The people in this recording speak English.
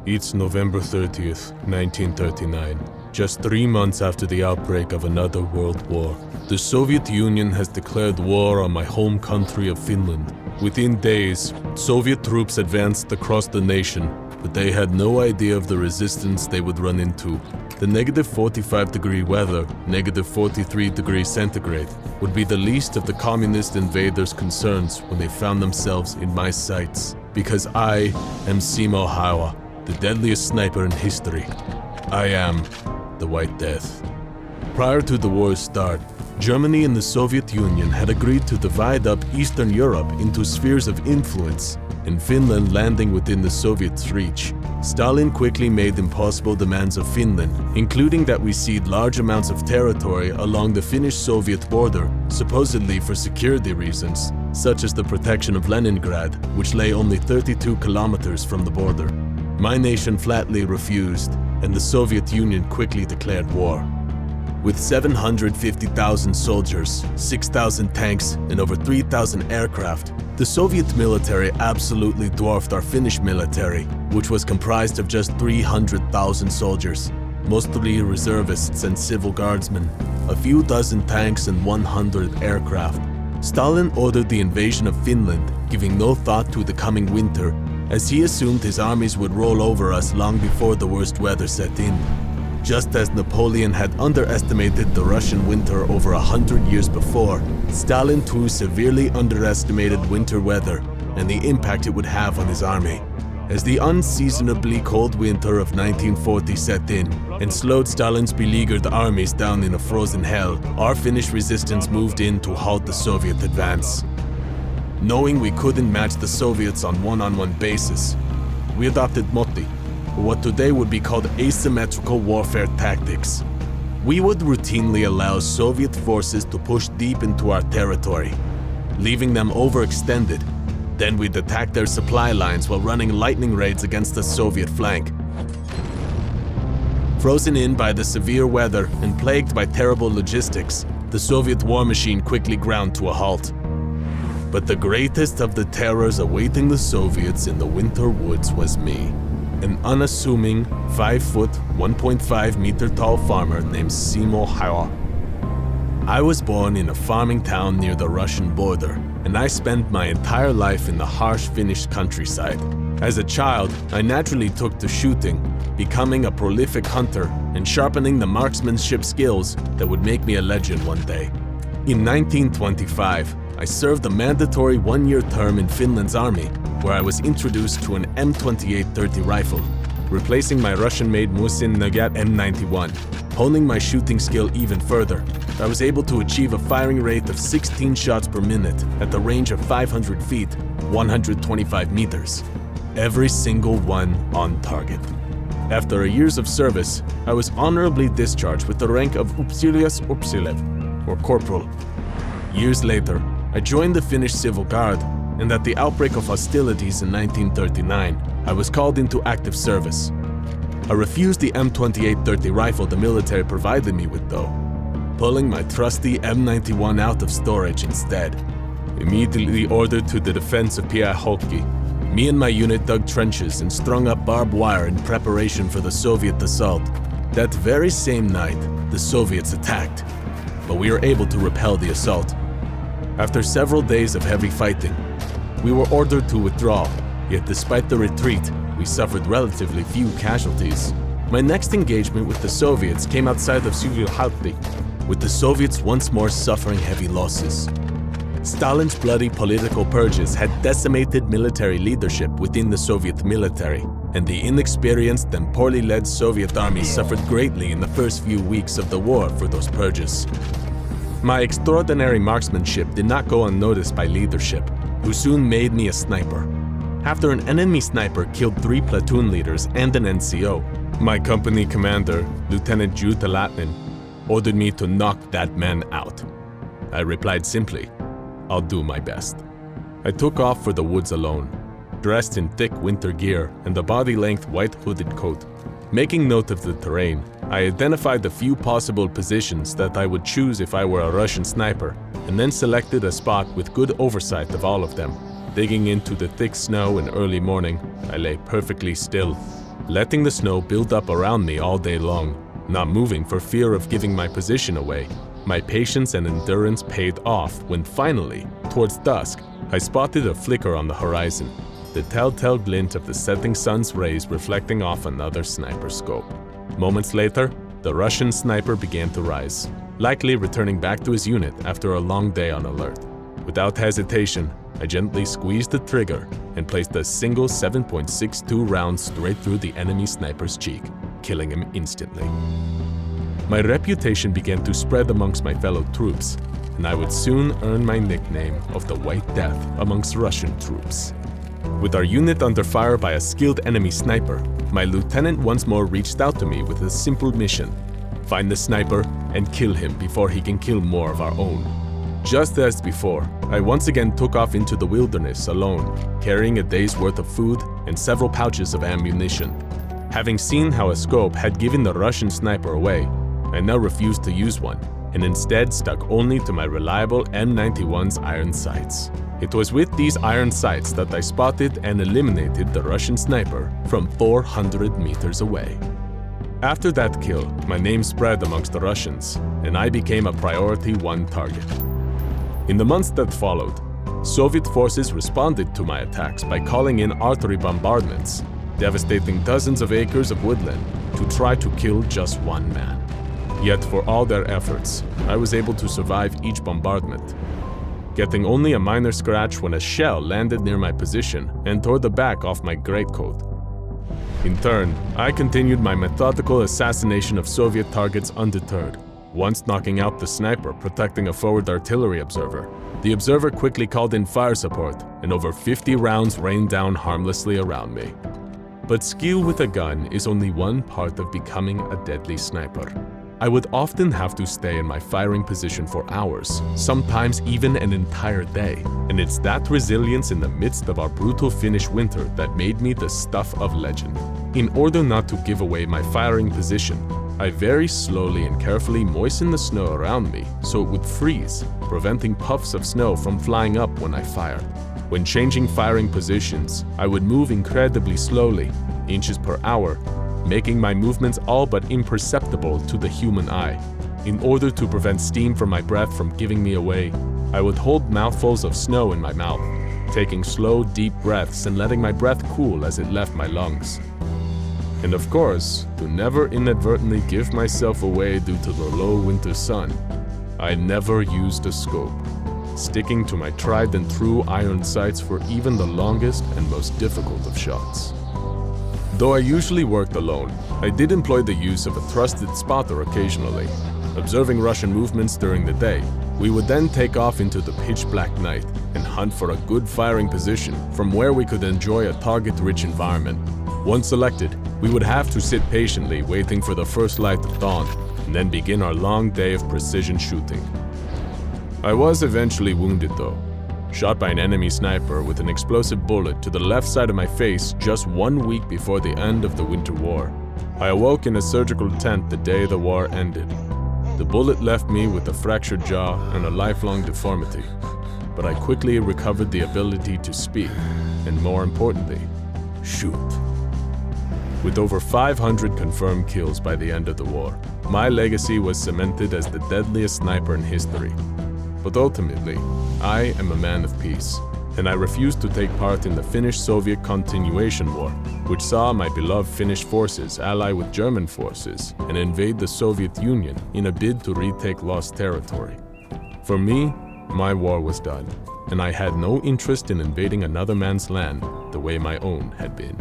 It's November 30th, 1939. Just 3 months after the outbreak of another world war. The Soviet Union has declared war on my home country of Finland. Within days, Soviet troops advanced across the nation, but they had no idea of the resistance they would run into. The negative 45-degree weather, negative 43 degrees centigrade, would be the least of the communist invaders' concerns when they found themselves in my sights. Because I am Simo Häyhä, the deadliest sniper in history. I am the White Death. Prior to the war's start, Germany and the Soviet Union had agreed to divide up Eastern Europe into spheres of influence, and Finland landing within the Soviets' reach. Stalin quickly made impossible demands of Finland, including that we cede large amounts of territory along the Finnish-Soviet border, supposedly for security reasons, such as the protection of Leningrad, which lay only 32 kilometers from the border. My nation flatly refused, and the Soviet Union quickly declared war. With 750,000 soldiers, 6,000 tanks, and over 3,000 aircraft, the Soviet military absolutely dwarfed our Finnish military, which was comprised of just 300,000 soldiers, mostly reservists and civil guardsmen, a few dozen tanks and 100 aircraft. Stalin ordered the invasion of Finland, giving no thought to the coming winter, as he assumed his armies would roll over us long before the worst weather set in. Just as Napoleon had underestimated the Russian winter over 100 years before, Stalin too severely underestimated winter weather and the impact it would have on his army. As the unseasonably cold winter of 1940 set in and slowed Stalin's beleaguered armies down in a frozen hell, our Finnish resistance moved in to halt the Soviet advance. Knowing we couldn't match the Soviets on one-on-one basis, we adopted motti, or what today would be called asymmetrical warfare tactics. We would routinely allow Soviet forces to push deep into our territory, leaving them overextended. Then we'd attack their supply lines while running lightning raids against the Soviet flank. Frozen in by the severe weather and plagued by terrible logistics, the Soviet war machine quickly ground to a halt. But the greatest of the terrors awaiting the Soviets in the winter woods was me. An unassuming 5-foot, 1.5 meter tall farmer named Simo Häyhä. I was born in a farming town near the Russian border, and I spent my entire life in the harsh Finnish countryside. As a child, I naturally took to shooting, becoming a prolific hunter and sharpening the marksmanship skills that would make me a legend one day. In 1925, I served a mandatory 1-year term in Finland's army, where I was introduced to an M28-30 rifle, replacing my Russian-made Musin Nagant M91. Honing my shooting skill even further, I was able to achieve a firing rate of 16 shots per minute at the range of 500 feet, 125 meters. Every single one on target. After years of service, I was honorably discharged with the rank of Upsilias Upsilev, or corporal. Years later, I joined the Finnish Civil Guard, and at the outbreak of hostilities in 1939, I was called into active service. I refused the M28-30 rifle the military provided me with though, pulling my trusty M91 out of storage instead. Immediately ordered to the defense of Pyhäjoki, me and my unit dug trenches and strung up barbed wire in preparation for the Soviet assault. That very same night, the Soviets attacked, but we were able to repel the assault. After several days of heavy fighting, we were ordered to withdraw, yet despite the retreat, we suffered relatively few casualties. My next engagement with the Soviets came outside of Pyhäjoki, with the Soviets once more suffering heavy losses. Stalin's bloody political purges had decimated military leadership within the Soviet military, and the inexperienced and poorly led Soviet army suffered greatly in the first few weeks of the war for those purges. My extraordinary marksmanship did not go unnoticed by leadership, who soon made me a sniper. After an enemy sniper killed 3 platoon leaders and an NCO, my company commander, Lieutenant Juta Latnin, ordered me to knock that man out. I replied simply, "I'll do my best." I took off for the woods alone, dressed in thick winter gear and a body-length white hooded coat. Making note of the terrain, I identified a few possible positions that I would choose if I were a Russian sniper, and then selected a spot with good oversight of all of them. Digging into the thick snow in early morning, I lay perfectly still, letting the snow build up around me all day long, not moving for fear of giving my position away. My patience and endurance paid off when finally, towards dusk, I spotted a flicker on the horizon, the telltale glint of the setting sun's rays reflecting off another sniper scope. Moments later, the Russian sniper began to rise, likely returning back to his unit after a long day on alert. Without hesitation, I gently squeezed the trigger and placed a single 7.62 round straight through the enemy sniper's cheek, killing him instantly. My reputation began to spread amongst my fellow troops, and I would soon earn my nickname of the White Death amongst Russian troops. With our unit under fire by a skilled enemy sniper, my lieutenant once more reached out to me with a simple mission: find the sniper and kill him before he can kill more of our own. Just as before, I once again took off into the wilderness alone, carrying a day's worth of food and several pouches of ammunition. Having seen how a scope had given the Russian sniper away, I now refused to use one, and instead stuck only to my reliable M91's iron sights. It was with these iron sights that I spotted and eliminated the Russian sniper from 400 meters away. After that kill, my name spread amongst the Russians, and I became a priority one target. In the months that followed, Soviet forces responded to my attacks by calling in artillery bombardments, devastating dozens of acres of woodland to try to kill just one man. Yet for all their efforts, I was able to survive each bombardment, getting only a minor scratch when a shell landed near my position and tore the back off my greatcoat. In turn, I continued my methodical assassination of Soviet targets undeterred, once knocking out the sniper protecting a forward artillery observer. The observer quickly called in fire support, and over 50 rounds rained down harmlessly around me. But skill with a gun is only one part of becoming a deadly sniper. I would often have to stay in my firing position for hours, sometimes even an entire day. And it's that resilience in the midst of our brutal Finnish winter that made me the stuff of legend. In order not to give away my firing position, I very slowly and carefully moistened the snow around me so it would freeze, preventing puffs of snow from flying up when I fired. When changing firing positions, I would move incredibly slowly, inches per hour, making my movements all but imperceptible to the human eye. In order to prevent steam from my breath from giving me away, I would hold mouthfuls of snow in my mouth, taking slow, deep breaths and letting my breath cool as it left my lungs. And of course, to never inadvertently give myself away due to the low winter sun, I never used a scope, sticking to my tried and true iron sights for even the longest and most difficult of shots. Though I usually worked alone, I did employ the use of a trusted spotter occasionally. Observing Russian movements during the day, we would then take off into the pitch-black night and hunt for a good firing position from where we could enjoy a target-rich environment. Once selected, we would have to sit patiently waiting for the first light of dawn and then begin our long day of precision shooting. I was eventually wounded though, shot by an enemy sniper with an explosive bullet to the left side of my face just 1 week before the end of the Winter War. I awoke in a surgical tent the day the war ended. The bullet left me with a fractured jaw and a lifelong deformity, but I quickly recovered the ability to speak, and more importantly, shoot. With over 500 confirmed kills by the end of the war, my legacy was cemented as the deadliest sniper in history. But ultimately, I am a man of peace, and I refuse to take part in the Finnish-Soviet continuation war, which saw my beloved Finnish forces ally with German forces and invade the Soviet Union in a bid to retake lost territory. For me, my war was done, and I had no interest in invading another man's land the way my own had been.